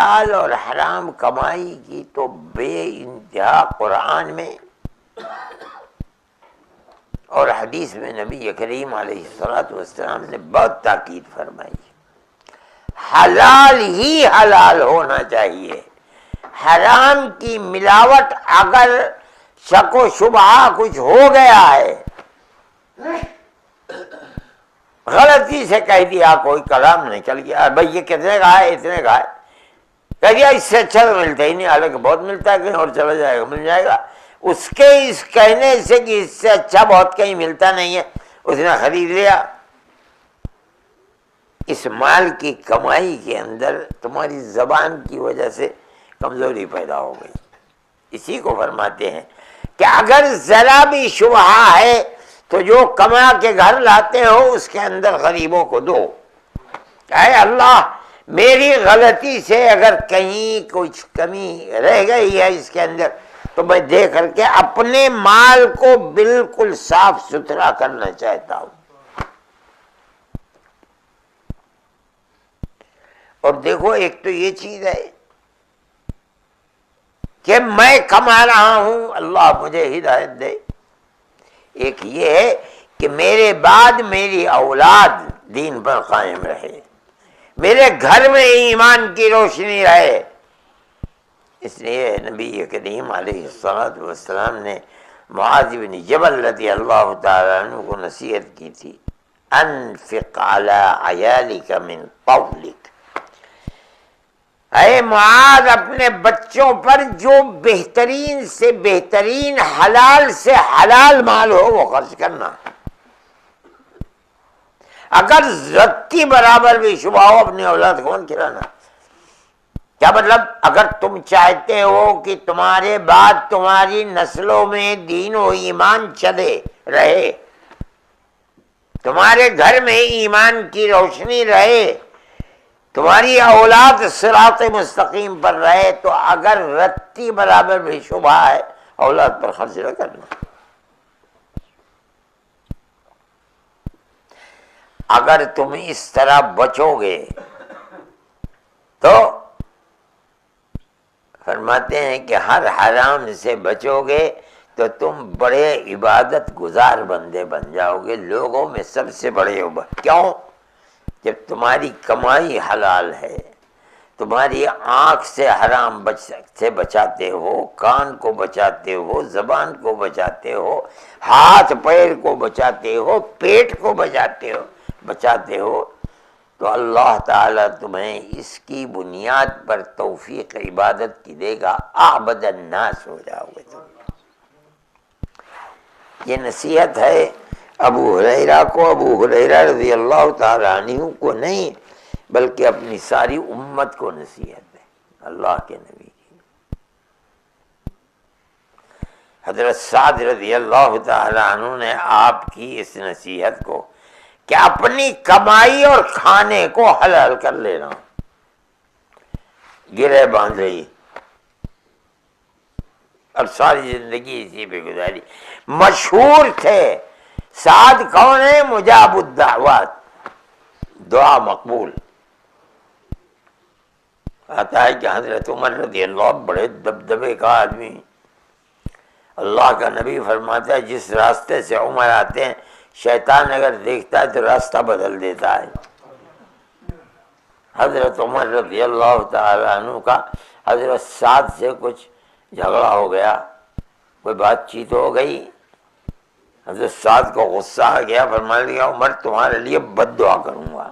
حلال اور حرام کمائی کی تو بے انتہا قرآن میں اور حدیث میں نبی کریم علیہ الصلوۃ والسلام نے بہت تاکید فرمائی. حلال ہی حلال ہونا چاہیے. حرام کی ملاوٹ اگر شک و شبہ کچھ ہو گیا ہے، غلطی سے کہہ دیا، کوئی کلام نکل گیا بھائی یہ کتنے کا ہے، اتنے کا ہے، کہہ دیا اس سے اچھا تو ملتا ہی نہیں، حالانکہ بہت ملتا ہے، کہیں اور چلا جائے گا، مل جائے گا. اس کے اس کہنے سے کہ اس سے اچھا بہت کہیں ملتا نہیں ہے، اس نے خرید لیا. اس مال کی کمائی کے اندر تمہاری زبان کی وجہ سے کمزوری پیدا ہو گئی. اسی کو فرماتے ہیں کہ اگر ذرا بھی شبہ ہے تو جو کما کے گھر لاتے ہو اس کے اندر غریبوں کو دو. اے اللہ میری غلطی سے اگر کہیں کچھ کمی رہ گئی ہے اس کے اندر تو میں دے کر کے اپنے مال کو بالکل صاف ستھرا کرنا چاہتا ہوں. اور دیکھو ایک تو یہ چیز ہے کہ میں کما رہا ہوں، اللہ مجھے ہدایت دے. ایک یہ ہے کہ میرے بعد میری اولاد دین پر قائم رہے، میرے گھر میں ایمان کی روشنی رہے. اس لیے نبی کریم علیہ الصلوۃ والسلام نے معاذ بن جبل رضی اللہ تعالیٰ عنہ کو نصیحت کی تھی، انفق علی عیالک من طولک. اے معاذ اپنے بچوں پر جو بہترین سے بہترین حلال سے حلال مال ہو وہ خرچ کرنا. اگر رتی برابر بھی شبہ ہو اپنی اولاد کو کون کھلانا. کیا مطلب؟ اگر تم چاہتے ہو کہ تمہارے بعد تمہاری نسلوں میں دین و ایمان چلے رہے، تمہارے گھر میں ایمان کی روشنی رہے، تمہاری اولاد صراط مستقیم پر رہے، تو اگر رتی برابر بھی شبہ ہے اولاد پر خرچ نہ کرنا. اگر تم اس طرح بچو گے تو فرماتے ہیں کہ ہر حرام سے بچو گے تو تم بڑے عبادت گزار بندے بن جاؤ گے، لوگوں میں سب سے بڑے کیوں؟ جب تمہاری کمائی حلال ہے، تمہاری آنکھ سے حرام سے بچاتے ہو، کان کو بچاتے ہو، زبان کو بچاتے ہو، ہاتھ پیر کو بچاتے ہو، پیٹ کو بچاتے ہو تو اللہ تعالیٰ تمہیں اس کی بنیاد پر توفیق عبادت کی دے گا. اعبد الناس ہو جاؤ گے تم. یہ نصیحت ہے ابو ہریرہ کو، ابو ہریرہ رضی اللہ تعالیٰ عنہ کو نہیں بلکہ اپنی ساری امت کو نصیحت ہے اللہ کے نبی کی. حضرت سعد رضی اللہ تعالیٰ عنہ نے آپ کی اس نصیحت کو کہ اپنی کمائی اور کھانے کو حلال کر لینا گرے باندھ رہی اور ساری زندگی اسی پہ گزاری. مشہور تھے. سعد کون ہے؟ مجاب الدعوات، دعا مقبول. آتا ہے کہ حضرت عمر رضی اللہ بڑے دبدبے کا آدمی، اللہ کا نبی فرماتا ہے جس راستے سے عمر آتے ہیں شیطان اگر دیکھتا ہے تو راستہ بدل دیتا ہے. حضرت عمر رضی اللہ تعالیٰ عنہ کا حضرت سعد سے کچھ جھگڑا ہو گیا، کوئی بات چیت ہو گئی، حضرت سعد کو غصہ آ گیا، فرمانے لگا عمر تمہارے لیے بد دعا کروں گا.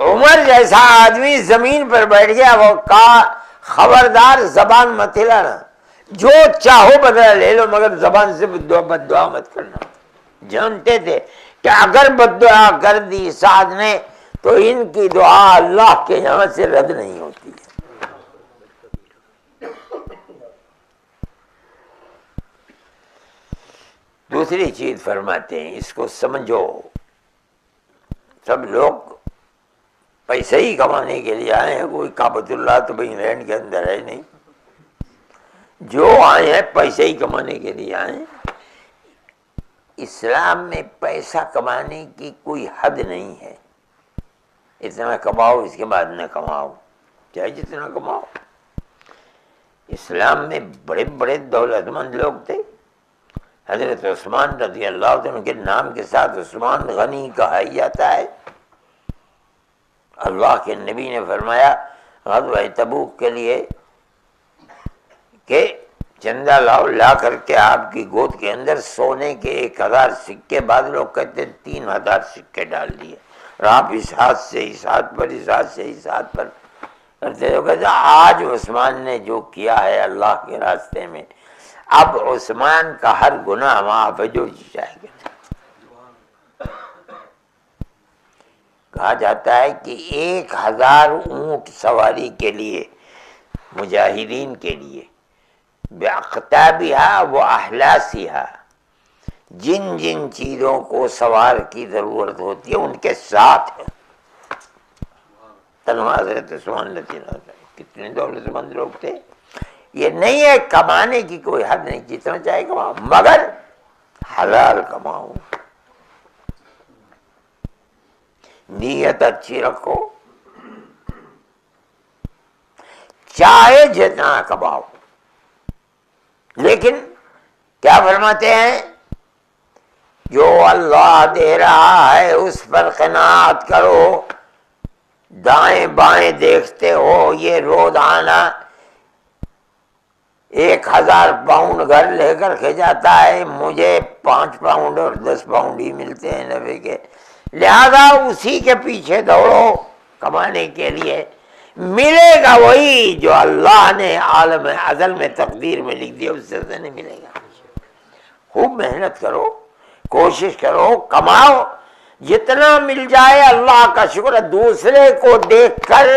عمر جیسا آدمی زمین پر بیٹھ گیا، وہ کہا خبردار زبان مت ہلانا، جو چاہو بدلہ لے لو مگر زبان سے بد دعا مت کرنا. جانتے تھے کہ اگر بد دعا کر دی سعد نے تو ان کی دعا اللہ کے یہاں سے رد نہیں ہوتی ہے. دوسری چیز فرماتے ہیں اس کو سمجھو. سب لوگ پیسے ہی کمانے کے لیے آئے ہیں، کوئی کعبۃ اللہ تو بھائی انگلینڈ کے اندر ہے نہیں، جو آئے ہیں پیسے ہی کمانے کے لیے آئے ہیں. اسلام میں پیسہ کمانے کی کوئی حد نہیں ہے، اتنا کماؤ اس کے بعد نہ کماؤ. چاہے جتنا کماؤ. اسلام میں بڑے بڑے دولت مند لوگ تھے. حضرت عثمان رضی اللہ عنہ کے نام کے ساتھ عثمان غنی کہا ہی جاتا ہے. اللہ کے نبی نے فرمایا غزوہ تبوک کے لیے کہ چندہ لاؤ، لا کر کے آپ کی گود کے اندر سونے کے 1000 سکے، بعض لوگ کہتے 3000 سکے ڈال دیے، اور آپ اس ہاتھ سے اس ہاتھ پر، اس ہاتھ سے اس ہاتھ پر کرتے ہو. کہتے آج عثمان نے جو کیا ہے اللہ کے راستے میں، اب عثمان کا ہر گناہ معاف ہے جو جی جائے گا. کہا جاتا ہے کہ 1000 اونٹ سواری کے لیے مجاہدین کے لیے بِأَقْتَابِهَا وَأَحْلَاسِهَا، جن جن چیزوں کو سوار کی ضرورت ہوتی ہے ان کے ساتھ ہے. تنہا حضرت عثمان رضی اللہ عنہ کتنے دولت مند لوگ تھے. یہ نہیں ہے کمانے کی کوئی حد نہیں، جتنا چاہے کماؤ مگر حلال کماؤ، نیت اچھی رکھو، چاہے جتنا کماؤ. لیکن کیا فرماتے ہیں؟ جو اللہ دے رہا ہے اس پر قناعت کرو. دائیں بائیں دیکھتے ہو یہ روزانہ 1000 پاؤنڈ گھر لے کر کے جاتا ہے، مجھے 5 پاؤنڈ اور 10 پاؤنڈ ہی ملتے ہیں نفع کے، لہذا اسی کے پیچھے دوڑو کمانے کے لیے. ملے گا وہی جو اللہ نے عالم ازل میں تقدیر میں لکھ دیا، اس سے نہیں ملے گا. خوب محنت کرو، کوشش کرو، کماؤ، جتنا مل جائے اللہ کا شکر ہے. دوسرے کو دیکھ کر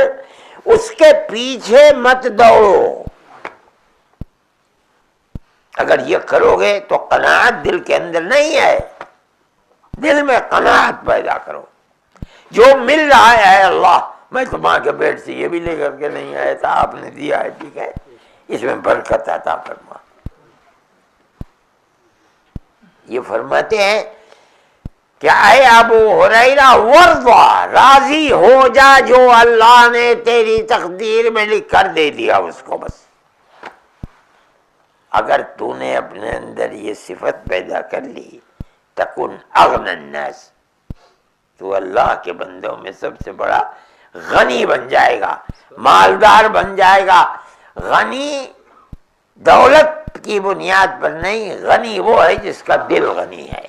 اس کے پیچھے مت دوڑو. اگر یہ کرو گے تو قناعت دل کے اندر نہیں ہے. دل میں قناعت پیدا کرو. جو مل رہا ہے اللہ، میں تو ماں کے پیٹ سے یہ بھی لے کر کے نہیں آیا تھا، آپ نے دیا ہے، ٹھیک ہے، اس میں برکت عطا فرما. یہ فرماتے ہیں کہ اے ابو ہریرہ ورضا، راضی ہو جا جو اللہ نے تیری تقدیر میں لکھ کر دے دیا اس کو. بس اگر تو نے اپنے اندر یہ صفت پیدا کر لی، تکن اغنى الناس، تو اللہ کے بندوں میں سب سے بڑا غنی بن جائے گا، مالدار بن جائے گا. غنی دولت کی بنیاد پر نہیں، غنی وہ ہے جس کا دل غنی ہے،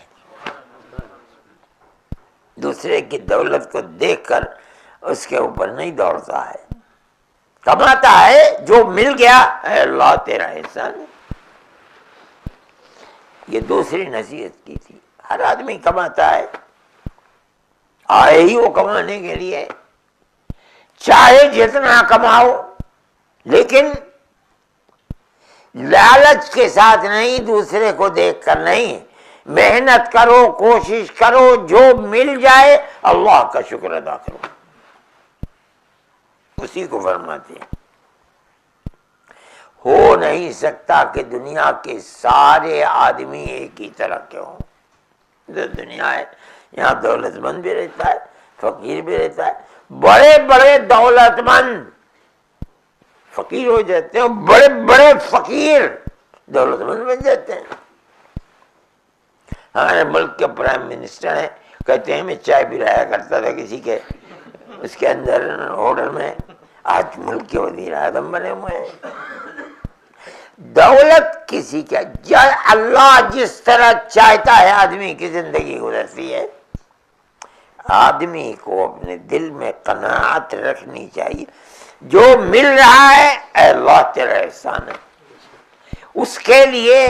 دوسرے کی دولت کو دیکھ کر اس کے اوپر نہیں دوڑتا ہے. کماتا ہے جو مل گیا، اے اللہ تیرا احسان ہے. یہ دوسری نصیحت کی تھی. ہر آدمی کماتا ہے، آئے ہی وہ کمانے کے لیے، چاہے جتنا کماؤ، لیکن لالچ کے ساتھ نہیں، دوسرے کو دیکھ کر نہیں. محنت کرو، کوشش کرو، جو مل جائے اللہ کا شکر ادا کرو. اسی کو فرماتے ہیں. ہو نہیں سکتا کہ دنیا کے سارے آدمی ایک ہی طرح کے ہوں. جو دنیا ہے یہاں دولت مند بھی رہتا ہے، فقیر بھی رہتا ہے. بڑے بڑے دولت مند فقیر ہو جاتے ہیں، بڑے بڑے فقیر دولت مند بن جاتے ہیں. ہمارے ملک کے پرائم منسٹر ہیں، کہتے ہیں میں چائے پلایا کرتا تھا کسی کے اس کے اندر ہوٹل میں، آج ملک کے وزیر اعظم بنے ہوئے ہیں. دولت کسی کا، اللہ جس طرح چاہتا ہے آدمی کی زندگی گزرتی ہے. آدمی کو اپنے دل میں قناعت رکھنی چاہیے. جو مل رہا ہے اے اللہ تیرا احسان ہے. اس کے لیے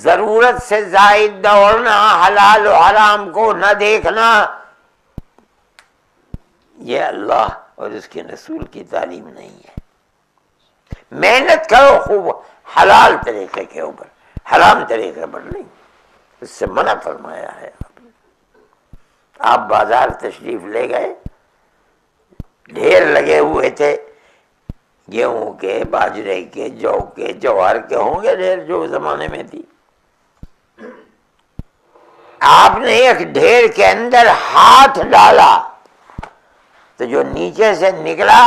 ضرورت سے زائد دوڑنا، حلال و حرام کو نہ دیکھنا، یہ اللہ اور اس کے رسول کی تعلیم نہیں ہے. محنت کرو خوب حلال طریقے کے اوپر، حرام طریقے پر نہیں. اس سے منع فرمایا ہے. آپ بازار تشریف لے گئے، ڈھیر لگے ہوئے تھے گیہوں کے، باجرے کے، جو کے، جوار کے، ہوں گے ڈھیر جو زمانے میں تھی. آپ نے ایک ڈھیر کے اندر ہاتھ ڈالا تو جو نیچے سے نکلا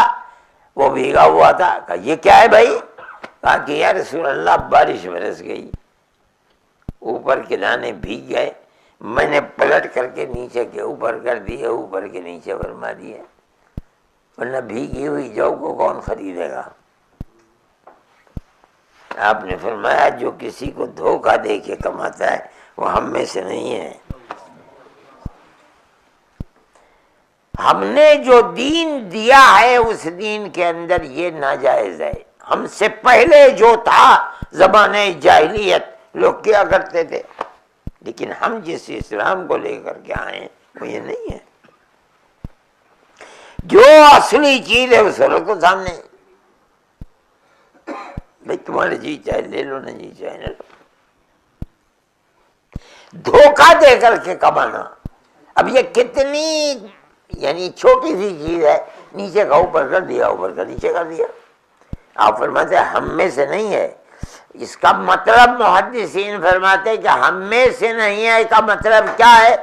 وہ بھیگا ہوا تھا. کہا یہ کیا ہے بھائی؟ کہا کہ یا رسول اللہ بارش برس گئی. اوپر کے دانے بھیگ گئے، میں نے پلٹ کر کے نیچے کے اوپر کر دیے، اوپر کے نیچے فرما دیے، ورنہ بھیگی ہوئی جو کو کون خریدے گا؟ آپ نے فرمایا جو کسی کو دھوکہ دے کے کماتا ہے وہ ہم میں سے نہیں ہے. ہم نے جو دین دیا ہے اس دین کے اندر یہ ناجائز ہے. ہم سے پہلے جو تھا زمانہ جاہلیت لوگ کیا کرتے تھے، لیکن ہم جس اسلام کو لے کر کے آئے ہیں وہ یہ نہیں ہے. جو اصلی چیز ہے اس رکھو سامنے. بھائی تمہارے جی چاہے لے لو، نہ جی چاہے نہ لو. دھوکہ دے کر کے کمانا، اب یہ کتنی یعنی چھوٹی سی چیز ہے، نیچے کا اوپر کر دیا، اوپر کا نیچے کر دیا. آپ فرماتے ہیں ہم میں سے نہیں ہے. اس کا مطلب محدثین فرماتے ہیں کہ ہم میں سے نہیں ہے کا مطلب کیا ہے؟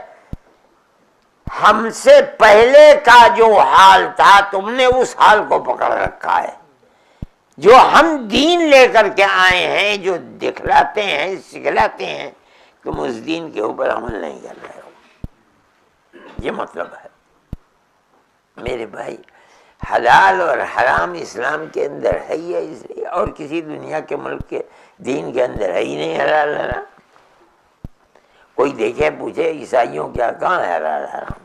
ہم سے پہلے کا جو حال تھا تم نے اس حال کو پکڑ رکھا ہے. جو ہم دین لے کر کے آئے ہیں، جو دکھلاتے ہیں سکھلاتے ہیں، تم اس دین کے اوپر عمل نہیں کر رہے ہو. یہ مطلب ہے میرے بھائی. حلال اور حرام اسلام کے اندر ہے ہی ہے، اس لیے اور کسی دنیا کے ملک کے دین کے اندر ہے ہی نہیں حلال حرام. کوئی دیکھے پوچھے عیسائیوں کیا کہاں ہے حلال حرام؟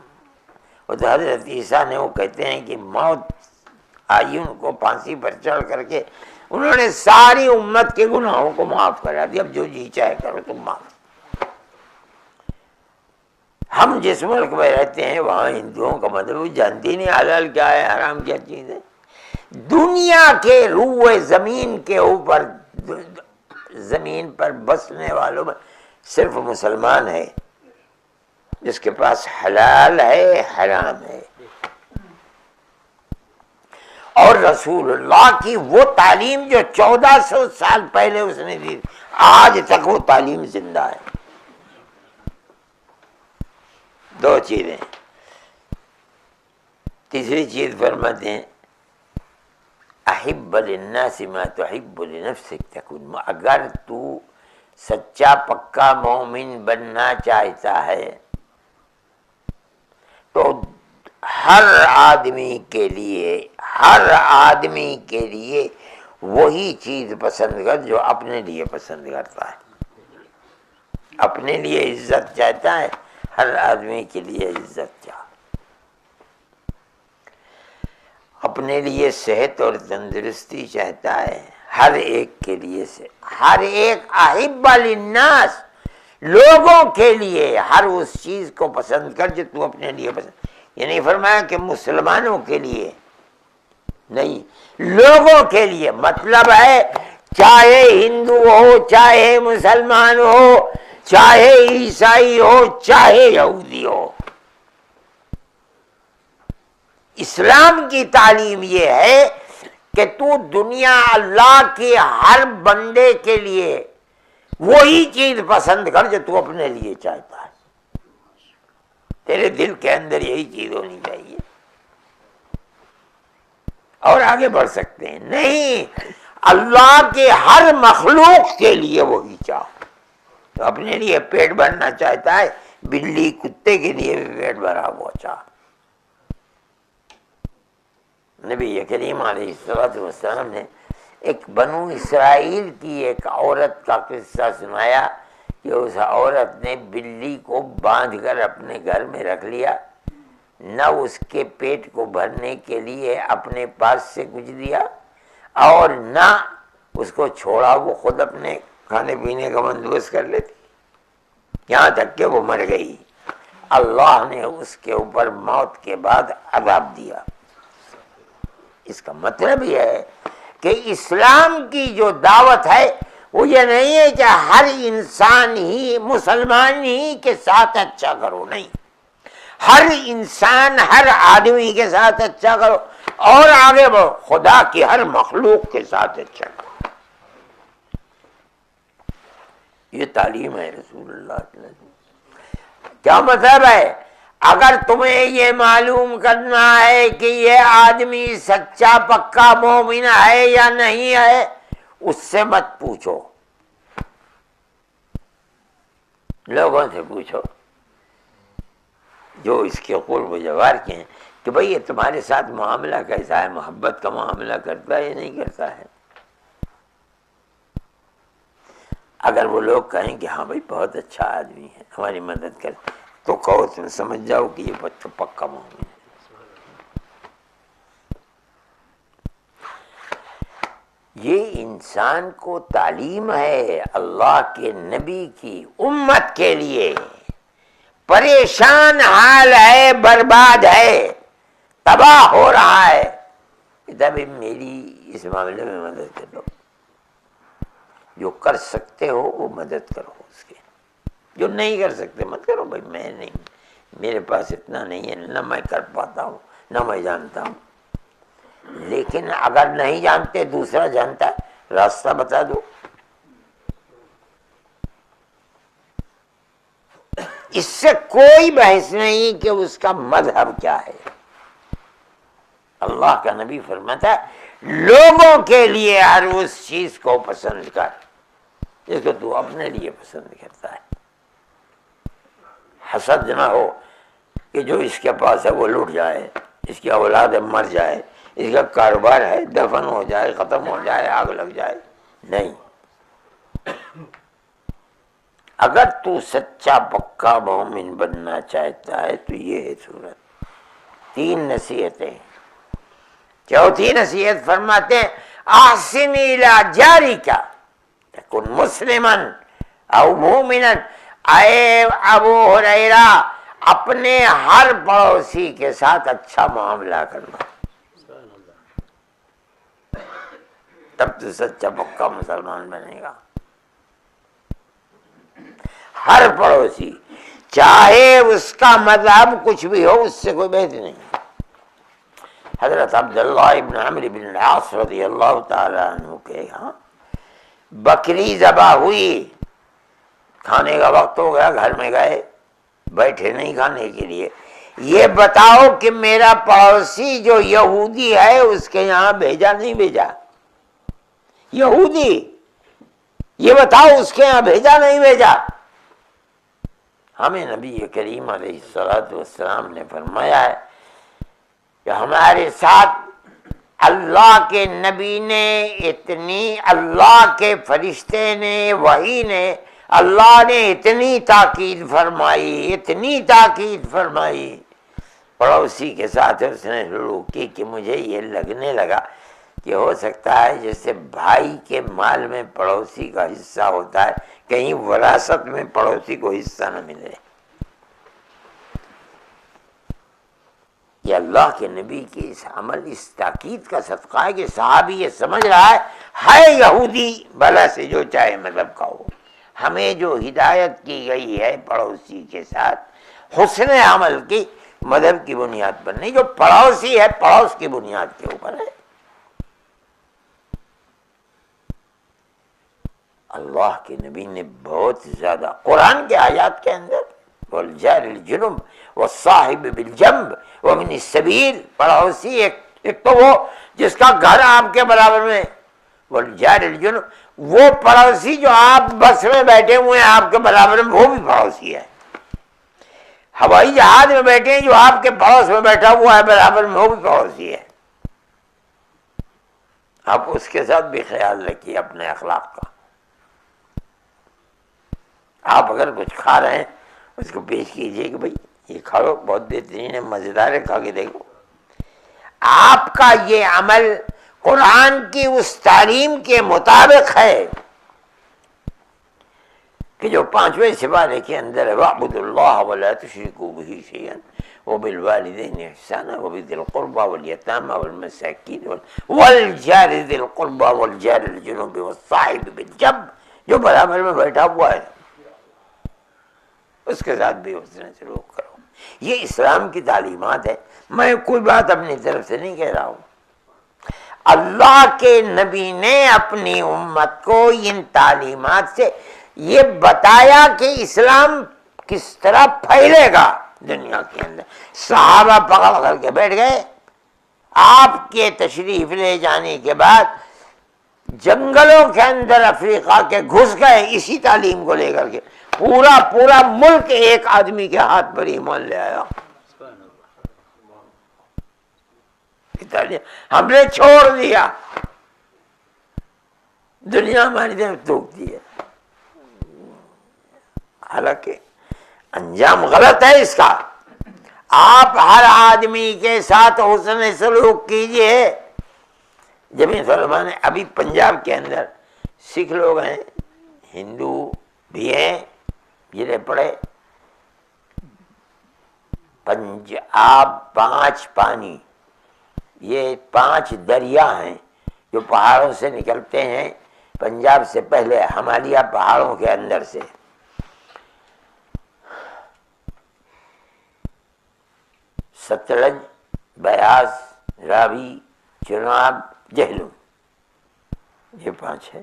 وہ تو حضرت عیسیٰ نے وہ کہتے ہیں کہ موت آئی ان کو پھانسی پر چڑھ کر کے، انہوں نے ساری امت کے گناہوں کو معاف کرا دیا، اب جو جی چاہے کرو تم معاف. ہم جس ملک میں رہتے ہیں وہاں ہندوؤں کا مذہب جانتے ہی نہیں حلال کیا ہے حرام کیا چیز ہے. دنیا کے روئے زمین کے اوپر زمین پر بسنے والوں میں صرف مسلمان ہے جس کے پاس حلال ہے حرام ہے. اور رسول اللہ کی وہ تعلیم جو 1400 سال پہلے اس نے دی، آج تک وہ تعلیم زندہ ہے. دو چیزیں. تیسری چیز فرماتے ہیں احب للناس ما تحب لنفسک تکن. اگر تو سچا پکا مومن بننا چاہتا ہے تو ہر آدمی کے لیے وہی چیز پسند کر جو اپنے لیے پسند کرتا ہے. اپنے لیے عزت چاہتا ہے، ہر آدمی کے لیے عزت چاہ. اپنے لیے صحت اور تندرستی چاہتا ہے، ہر ایک کے لیے سے ہر ایک احب للناس، لوگوں کے لیے ہر اس چیز کو پسند کر جو تو اپنے لیے پسند. یہ نہیں فرمایا کہ مسلمانوں کے لیے نہیں، لوگوں کے لیے. مطلب ہے چاہے ہندو ہو، چاہے مسلمان ہو، چاہے عیسائی ہو، چاہے یہودی ہو. اسلام کی تعلیم یہ ہے کہ تو دنیا اللہ کے ہر بندے کے لیے وہی چیز پسند کر جو تو اپنے لیے چاہتا ہے. تیرے دل کے اندر یہی چیز ہونی چاہیے اور آگے بڑھ سکتے ہیں. نہیں، اللہ کے ہر مخلوق کے لیے وہی چاہو. تو اپنے لیے پیٹ بھرنا چاہتا ہے، بلی کتے کے لیے بھی پیٹ بھرا ہوا چاہ. نبی کریم علیہ السلام نے ایک بنو اسرائیل کی ایک عورت کا قصہ سنایا کہ اس عورت نے بلی کو باندھ کر اپنے گھر میں رکھ لیا، نہ اس کے پیٹ کو بھرنے کے لیے اپنے پاس سے کچھ دیا اور نہ اس کو چھوڑا وہ خود اپنے کھانے پینے کا بندوبست کر لیتی، یہاں تک کہ وہ مر گئی. اللہ نے اس کے اوپر موت کے بعد عذاب دیا. اس کا مطلب یہ ہے کہ اسلام کی جو دعوت ہے وہ یہ نہیں ہے کہ ہر انسان ہی مسلمان ہی کے ساتھ اچھا کرو، نہیں، ہر انسان ہر آدمی کے ساتھ اچھا کرو اور آگے بڑھو، خدا کی ہر مخلوق کے ساتھ اچھا کرو. یہ تعلیم ہے رسول اللہ صلی اللہ علیہ وسلم. کیا مطلب ہے؟ اگر تمہیں یہ معلوم کرنا ہے کہ یہ آدمی سچا پکا مومن ہے یا نہیں ہے، اس سے مت پوچھو، لوگوں سے پوچھو جو اس کے قرب و جوار کے ہیں کہ بھئی یہ تمہارے ساتھ معاملہ کیسا ہے، محبت کا معاملہ کرتا ہے یا نہیں کرتا ہے۔ اگر وہ لوگ کہیں کہ ہاں بھئی بہت اچھا آدمی ہے، ہماری مدد کر، تو کہو تم سمجھ جاؤ کہ یہ بچہ پکا مومن ہے۔ یہ انسان کو تعلیم ہے اللہ کے نبی کی امت کے لیے، پریشان حال ہے، برباد ہے، تباہ ہو رہا ہے، کہ میری اس معاملے میں مدد کر دو، جو کر سکتے ہو وہ مدد کرو اس کے، جو نہیں کر سکتے مت کرو، بھائی میں نہیں، میرے پاس اتنا نہیں ہے، نہ میں کر پاتا ہوں نہ میں جانتا ہوں۔ لیکن اگر نہیں جانتے، دوسرا جانتا ہے، راستہ بتا دو۔ اس سے کوئی بحث نہیں کہ اس کا مذہب کیا ہے۔ اللہ کا نبی فرماتا ہے لوگوں کے لیے ہر اس چیز کو پسند کر جس کو تو اپنے لیے پسند کرتا ہے۔ حسد نہ ہو کہ جو اس کے پاس ہے وہ لٹ جائے، اس کی اولاد مر جائے، اس کا کاروبار ہے دفن ہو جائے، ختم ہو جائے، آگ لگ جائے، نہیں۔ اگر تو سچا پکا مومن بننا چاہتا ہے تو یہ ہے صورت۔ 3 نصیحتیں۔ چوتھی نصیحت فرماتے ہیں احسن الی جارک کن مسلما او مومنا، اے ابو ہریرہ اپنے ہر پڑوسی کے ساتھ اچھا معاملہ کرنا، تب تو سچا پکا مسلمان بنے گا۔ ہر پڑوسی، چاہے اس کا مذہب کچھ بھی ہو، اس سے کوئی بحث نہیں۔ حضرت عبداللہ ابن عمرو بن العاص رضی اللہ تعالی عنہ کے یہاں بکری ذبح ہوئی، کھانے کا وقت ہو گیا، گھر میں گئے، بیٹھے نہیں کھانے کے لیے، یہ بتاؤ کہ میرا پڑوسی جو یہودی ہے اس کے یہاں بھیجا نہیں بھیجا؟ یہودی، یہ بتاؤ اس کے یہاں بھیجا نہیں بھیجا؟ ہمیں نبی کریم علیہ السلام نے فرمایا ہے کہ ہمارے ساتھ اللہ کے نبی نے اتنی، اللہ کے فرشتے نے، وحی نے، اللہ نے اتنی تاکید فرمائی، اتنی تاکید فرمائی پڑوسی کے ساتھ اس نے شروع کی کہ مجھے یہ لگنے لگا کہ ہو سکتا ہے جیسے بھائی کے مال میں پڑوسی کا حصہ ہوتا ہے، کہیں وراثت میں پڑوسی کو حصہ نہ ملے۔ یہ اللہ کے نبی کی اس عمل، اس تاکید کا صدقہ ہے کہ صحابی یہ سمجھ رہا ہے یہودی بھلا سے جو چاہے مذہب کا ہو، ہمیں جو ہدایت کی گئی ہے پڑوسی کے ساتھ حسن عمل کی، مذہب کی بنیاد پر نہیں، جو پڑوسی ہے پڑوس کی بنیاد کے اوپر ہے۔ اللہ کے نبی نے بہت زیادہ قرآن کے آیات کے اندر والجار الجنب والصاحب بالجنب ومن السبیل، پڑوسی ایک تو وہ جس کا گھر آپ کے برابر میں، والجار الجنب وہ پڑوسی جو آپ بس میں بیٹھے ہوئے ہیں آپ کے برابر میں، وہ بھی پڑوسی ہے۔ ہوائی جہاز میں بیٹھے ہیں جو آپ کے پڑوس میں بیٹھا ہوا ہے برابر میں، وہ بھی پڑوسی ہے۔ آپ اس کے ساتھ بھی خیال رکھیے اپنے اخلاق کا۔ آپ اگر کچھ کھا رہے ہیں اس کو پیش کیجئے کہ بھائی یہ کھاؤ، بہت بہترین ہے، مزیدار ہے، کھا کے دیکھو۔ آپ کا یہ عمل قرآن کی اس تعلیم کے مطابق ہے کہ جو 5ویں سپارے کے اندر ہے وَاعْبُدُوا اللَّهَ وَلَا تُشْرِكُوا بِهِ شَيْئًا وَبِالْوَالِدَيْنِ إِحْسَانًا وَبِذِي الْقُرْبَى وَالْيَتَامَى وَالْمَسَاكِينِ وَالْجَارِ ذِي الْقُرْبَى وَالْجَارِ الْجُنُبِ وَالصَّاحِبِ بِالْجَنبِ، جو برابر میں بیٹھا ہوا ہے اس کے ساتھ بھی حسن سلوک کرو۔ یہ اسلام کی تعلیمات ہے، میں کوئی بات اپنی طرف سے نہیں کہہ رہا ہوں۔ اللہ کے نبی نے اپنی امت کو ان تعلیمات سے یہ بتایا کہ اسلام کس طرح پھیلے گا، دنیا کے اندر. صحابہ پکڑ کر کے بیٹھ گئے. آپ کے تشریف لے جانے کے بعد جنگلوں کے اندر افریقہ کے گھس گئے اسی تعلیم کو لے کر کے. پورا ملک ایک آدمی کے ہاتھ پر ایمان لے آیا. ہم نے چھوڑ دیا, دنیا ہماری طرف تھوک دی ہے. حالانکہ انجام غلط ہے اس کا. آپ ہر آدمی کے ساتھ حسن سلوک کیجئے. جمیع سلمان ابھی پنجاب کے اندر سکھ لوگ ہیں, ہندو بھی ہیں, جنہیں پڑھے پنجاب 5 پانی, یہ 5 دریا ہیں جو پہاڑوں سے نکلتے ہیں پنجاب سے پہلے ہمالیہ پہاڑوں کے اندر سے. ستلج, بیاس, راوی, چناب, جہلم, یہ 5 ہے.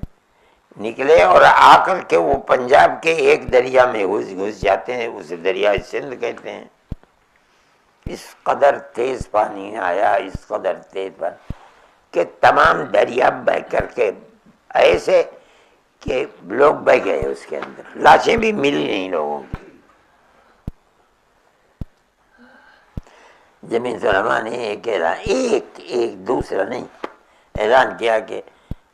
نکلے اور آ کر کے وہ پنجاب کے ایک دریا میں گھس جاتے ہیں, اسے دریا سندھ کہتے ہیں. اس قدر تیز پانی آیا, اس قدر تیز پانی کہ تمام دریا بہ کر کے ایسے کہ لوگ بہ گئے اس کے اندر, لاشیں بھی ملی نہیں لوگوں کی. جمیع علماء نے ایک دوسرا نہیں اعلان کیا کہ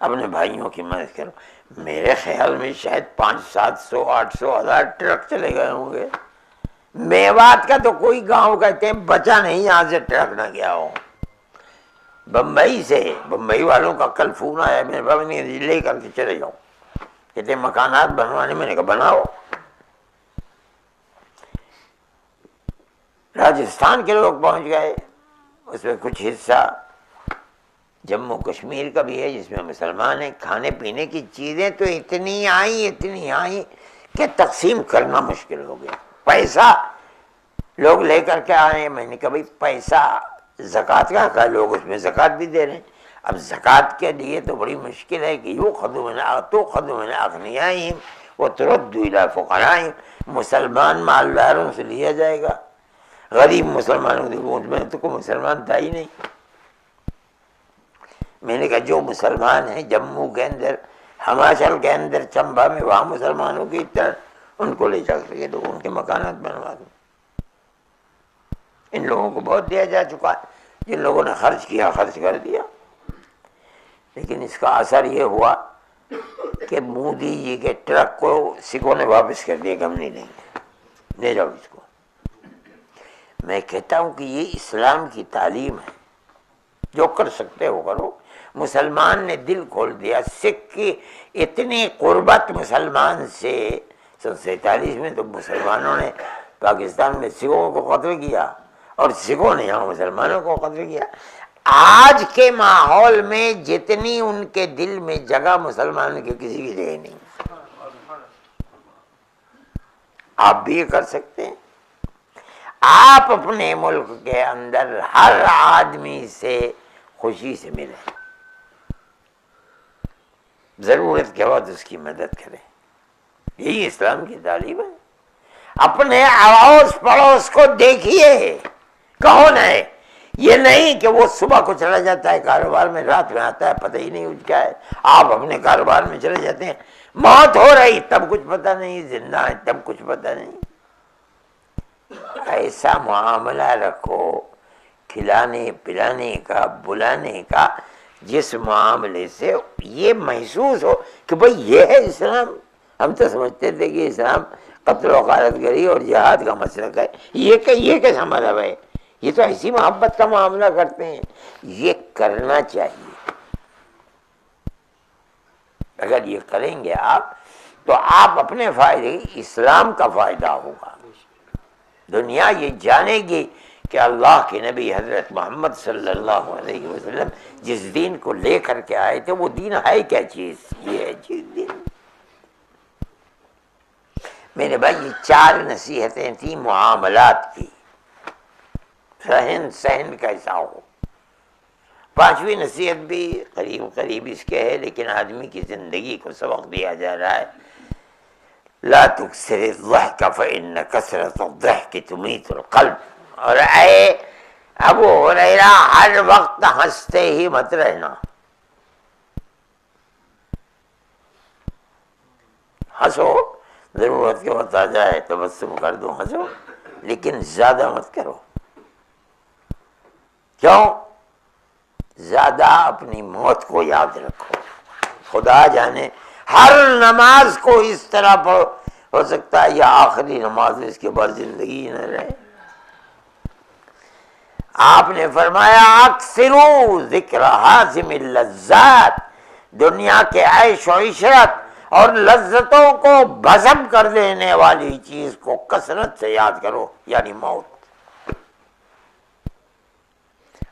اپنے بھائیوں کی مدد کرو. میرے خیال میں شاید 500-700 800 1000 ٹرک چلے گئے ہوں گے. میوات کا تو کوئی گاؤں کہتے ہیں بچا نہیں یہاں سے ٹرک نہ گیا ہو. بمبئی والوں کا کل فون آیا, میرے بابا نے لے کر کے چلے جاؤ, کہتے ہیں مکانات بنوانے. میں نے کہا بناؤ. راجستھان کے لوگ پہنچ گئے, اس میں کچھ حصہ جموں کشمیر کا بھی ہے جس میں مسلمان ہیں. کھانے پینے کی چیزیں تو اتنی آئیں کہ تقسیم کرنا مشکل ہو گیا. پیسہ لوگ لے کر کے آئے. میں نے کہا بھائی پیسہ زکوٰۃ کا لوگ اس میں زکوٰۃ بھی دے رہے ہیں. اب زکوٰۃ کے لیے تو بڑی مشکل ہے کہ تؤخذ من اغنیائہم وترد الی فقرائہم. مسلمان مالداروں سے لیا جائے گا, غریب مسلمانوں کی گونج میں تو کوئی مسلمان تھا ہی نہیں. میں نے کہا جو مسلمان ہیں جموں کے اندر, ہماچل کے اندر, چمبا میں, وہاں مسلمانوں کی طرح ان کو لے جا سکے تو ان کے مکانات بنوا دوں. ان لوگوں کو بہت دیا جا چکا ہے, جن لوگوں نے خرچ کیا خرچ کر دیا. لیکن اس کا اثر یہ ہوا کہ مودی جی کے ٹرک کو سکھوں نے واپس کر دیا کہ ہم نہیں لیں گے, لے جاؤ اس کو. میں کہتا ہوں کہ یہ اسلام کی تعلیم ہے, جو کر سکتے ہو کرو. مسلمان نے دل کھول دیا. سکھ کی اتنی قربت مسلمان سے, 47 میں تو مسلمانوں نے پاکستان میں سکھوں کو قتل کیا اور سکھوں نے یہاں مسلمانوں کو قتل کیا. آج کے ماحول میں جتنی ان کے دل میں جگہ مسلمانوں کی کسی کی جگہ نہیں. آپ بھی یہ کر سکتے ہیں. آپ اپنے ملک کے اندر ہر آدمی سے خوشی سے ملیں, ضرورت کے وقت اس کی مدد کریں. یہی اسلام کی تعلیم ہے. اپنے اڑوس پڑوس کو دیکھیے کون ہے. یہ نہیں کہ وہ صبح کو چلا جاتا ہے کاروبار میں, رات میں آتا ہے پتہ ہی نہیں کیا ہے. آپ اپنے کاروبار میں چلے جاتے ہیں, موت ہو رہی تب کچھ پتہ نہیں, زندہ ہے تب کچھ پتہ نہیں. ایسا معاملہ رکھو کھلانے پلانے کا, بلانے کا, جس معاملے سے یہ محسوس ہو کہ بھئی یہ ہے اسلام. ہم تو سمجھتے تھے کہ اسلام قتل و غارت گری اور جہاد کا مسلک ہے. یہ کیسا مذہب ہے؟ یہ تو ایسی محبت کا معاملہ کرتے ہیں. یہ کرنا چاہیے. اگر یہ کریں گے آپ تو آپ اپنے فائدے, اسلام کا فائدہ ہوگا. دنیا یہ جانے گی کہ اللہ کے نبی حضرت محمد صلی اللہ علیہ وسلم جس دین کو لے کر کے آئے تھے وہ دین ہے کیا چیز. یہ ہے چیز دین. میرے بھائی یہ 4 نصیحتیں تھیں معاملات کی. رہن سہن کیسا ہو. 5ویں نصیحت بھی قریب اس کے ہے, لیکن آدمی کی زندگی کو سبق دیا جا رہا ہے لا تکثر الضحک فإن کثرۃ الضحک تمیت القلب. اور اے ابو ہریرہ ہر وقت ہنستے ہی مت رہنا. ہنسو، ضرورت کے وقت آ جائے تبسم کر دو، ہنسو، لیکن زیادہ مت کرو. کیوں؟ زیادہ اپنی موت کو یاد رکھو. خدا جانے ہر نماز کو اس طرح پڑھو، ہو سکتا ہے یہ آخری نماز ہے، اس کے بعد زندگی نہ رہے. آپ نے فرمایا اکثروا ذکر حازم اللذات، دنیا کے عیش و عشرت اور لذتوں کو بھسم کر دینے والی چیز کو کثرت سے یاد کرو، یعنی موت.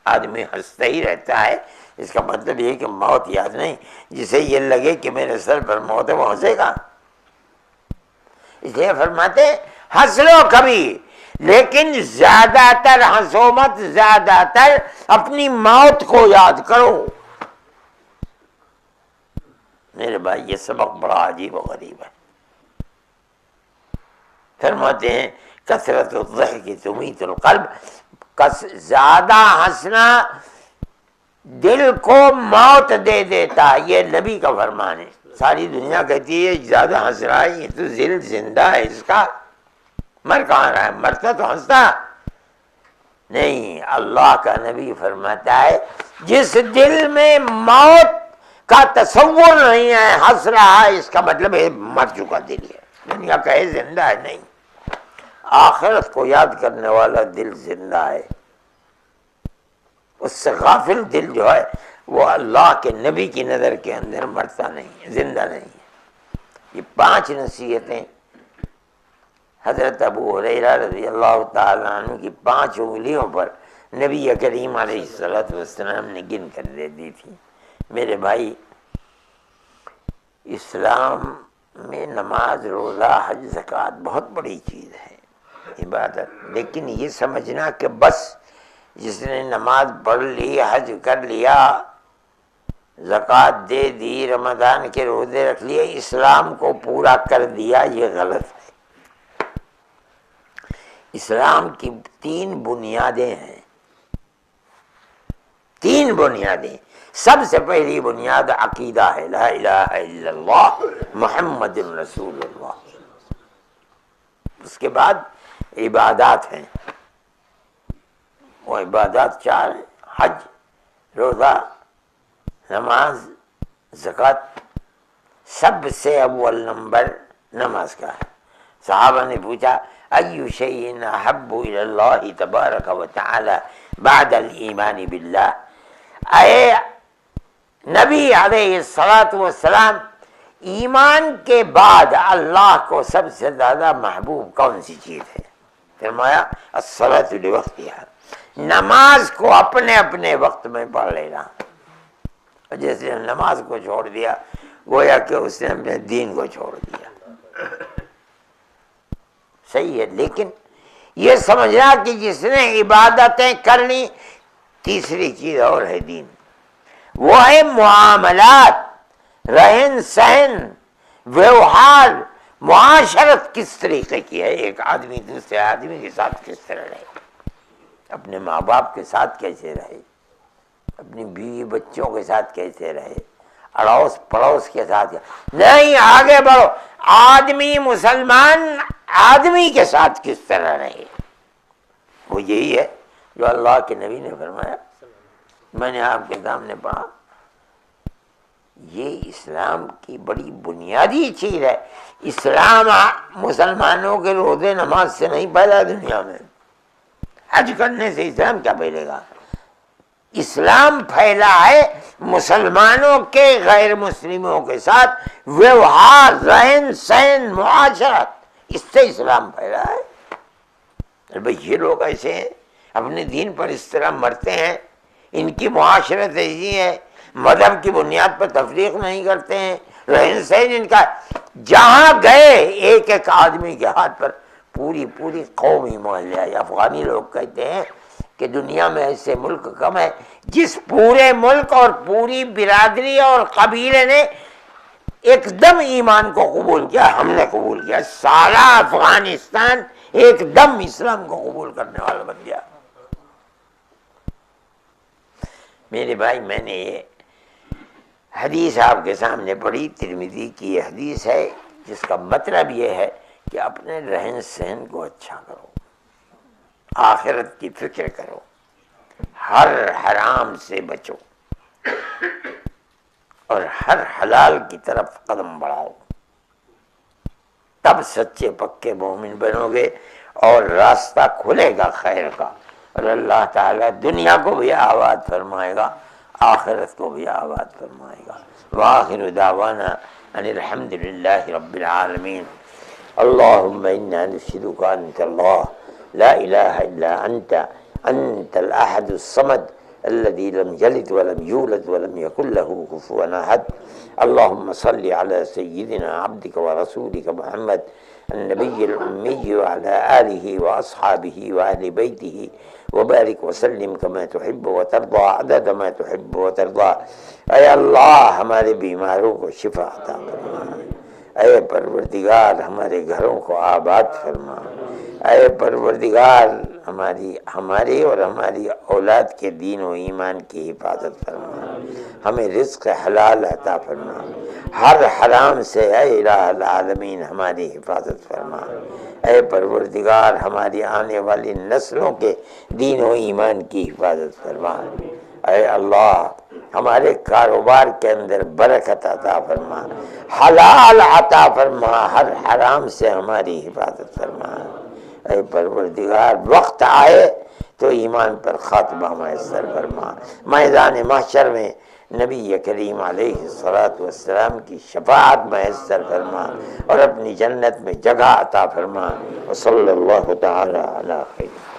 آدمی ہنستا ہی رہتا ہے، اس کا مطلب یہ کہ موت یاد نہیں. جسے یہ لگے کہ میرے سر پر موت ہے وہ ہنسے گا. اس لیے فرماتے ہنس لو کبھی، لیکن زیادہ تر ہنسو مت، زیادہ تر اپنی موت کو یاد کرو. میرے بھائی یہ سبق بڑا عجیب و غریب ہے. فرماتے ہیں کثرت الضحک تمیت القلب، زیادہ ہنسنا دل کو موت دے دیتا. یہ نبی کا فرمان ہے. ساری دنیا کہتی ہے زیادہ ہنس رہا ہے، یہ تو دل زندہ ہے اس کا، مر کہاں رہا ہے، مرتا تو ہنستا نہیں. اللہ کا نبی فرماتا ہے جس دل میں موت کا تصور نہیں ہے ہنس رہا ہے، اس کا مطلب ہے مر چکا دل ہے. دنیا کا ہے زندہ ہے نہیں. آخرت کو یاد کرنے والا دل زندہ ہے. اس سے غافل دل جو ہے وہ اللہ کے نبی کی نظر کے اندر مرتا نہیں ہے، زندہ نہیں ہے. یہ 5 نصیحتیں حضرت ابو ہریرہ رضی اللہ تعالیٰ عنہ کی 5 انگلیوں پر نبی کریم علیہ السلام نے گن کر دے دی تھی. میرے بھائی، اسلام میں نماز، روزہ، حج، زکوٰۃ بہت بڑی چیز ہے، عبادت. لیکن یہ سمجھنا کہ بس جس نے نماز پڑھ لی، حج کر لیا، زکوٰۃ دے دی، رمضان کے روزے رکھ لیے، اسلام کو پورا کر دیا، یہ غلط ہے. اسلام کی 3 بنیادیں ہیں. 3 بنیادیں. سب سے پہلی بنیاد عقیدہ ہے، لا الہ الا اللہ محمد رسول اللہ. اس کے بعد عبادات ہیں. وہ عبادات 4 ہیں: حج، روزہ، نماز، زکوٰۃ. سب سے اول نمبر نماز کا ہے. صحابہ نے پوچھا ای شیء احب الی اللہ تبارک و تعالی بعد الایمان باللہ. اے نبی علیہ السلام، ایمان کے بعد اللہ کو سب سے زیادہ محبوب کون سی چیز ہے؟ فرمایا الصلاۃ لوقتہا، نماز کو اپنے اپنے وقت میں پڑھ لینا. جیسے نماز کو چھوڑ دیا گویا کہ اس نے اپنے دین کو چھوڑ دیا. صحیح ہے، لیکن یہ سمجھنا کہ جس نے عبادتیں کرنی، تیسری چیز اور ہے دین. وہ ہے معاملات، رہن سہن، ویوہار، معاشرت کس طریقے کی ہے. ایک آدمی دوسرے آدمی کے ساتھ کس طرح رہے، اپنے ماں باپ کے ساتھ کیسے رہے، اپنی بیوی بچوں کے ساتھ کیسے رہے، اڑوس پڑوس کے ساتھ. نہیں، آگے بڑھو. آدمی مسلمان آدمی کے ساتھ کس طرح رہے، وہ یہی ہے جو اللہ کے نبی نے فرمایا. میں نے آپ کے سامنے پڑھا. یہ اسلام کی بڑی بنیادی چیز ہے. اسلام مسلمانوں کے روزے نماز سے نہیں پھیلا دنیا میں. حج کرنے سے اسلام کیا پھیلے گا؟ اسلام پھیلا ہے مسلمانوں کے غیر مسلموں کے ساتھ ویوہار، رہن سہن، معاشرت. اس سے اسلام پھیلا ہے. بھائی یہ لوگ ایسے ہیں، اپنے دین پر اس طرح مرتے ہیں، ان کی معاشرت ایسی ہے، مذہب کی بنیاد پر تفریق نہیں کرتے ہیں، رہن سہن ان کا. جہاں گئے ایک ایک آدمی کے ہاتھ پر پوری قومی محلہ. افغانی لوگ کہتے ہیں کہ دنیا میں ایسے ملک کم ہے جس پورے ملک اور پوری برادری اور قبیلے نے ایک دم ایمان کو قبول کیا، ہم نے قبول کیا، سارا افغانستان ایک دم اسلام کو قبول کرنے والا بن گیا۔ میرے بھائی، میں نے یہ حدیث آپ کے سامنے پڑھی، ترمذی کی یہ حدیث ہے، جس کا مطلب یہ ہے کہ اپنے رہن سہن کو اچھا کرو، آخرت کی فکر کرو، ہر حرام سے بچو اور ہر حلال کی طرف قدم بڑھاؤ، تب سچے پکے مومن بنو گے اور راستہ کھلے گا خیر کا، اور اللہ تعالیٰ دنیا کو بھی آباد فرمائے گا، آخرت کو بھی آباد فرمائے گا۔ وآخر دعوانا ان الحمد للہ رب العالمین۔ اللہم انا نشہدک انت اللہ لا الہ الا انت الاحد الصمد الذي لم يلد ولم يولد ولم يكن له كفوا احد۔ اللهم صل على سيدنا عبدك ورسولك محمد النبي الأمي وعلى آله وأصحابه وأهل بيته وبارك وسلم كما تحب وترضى عدد ما تحب وترضى۔ اے اللہ ہمارے بیماروں کو شفا عطا فرما، اے پروردگار ہمارے گھروں کو آباد فرما، اے پروردگار ہماری اور ہماری اولاد کے دین و ایمان کی حفاظت فرما، ہمیں رزق حلال عطا فرما، ہر حرام سے اے الہ العالمین ہماری حفاظت فرما، اے پروردگار ہماری آنے والی نسلوں کے دین و ایمان کی حفاظت فرما، اے اللہ ہمارے کاروبار کے اندر برکت عطا فرما، حلال عطا فرما، ہر حرام سے ہماری حفاظت فرما، اے پروردگار وقت آئے تو ایمان پر خاتمہ میسر فرما، میدان محشر میں نبی کریم علیہ الصلوۃ والسلام کی شفاعت میسر فرما اور اپنی جنت میں جگہ عطا فرما۔ وصلی اللہ تعالی علی خیر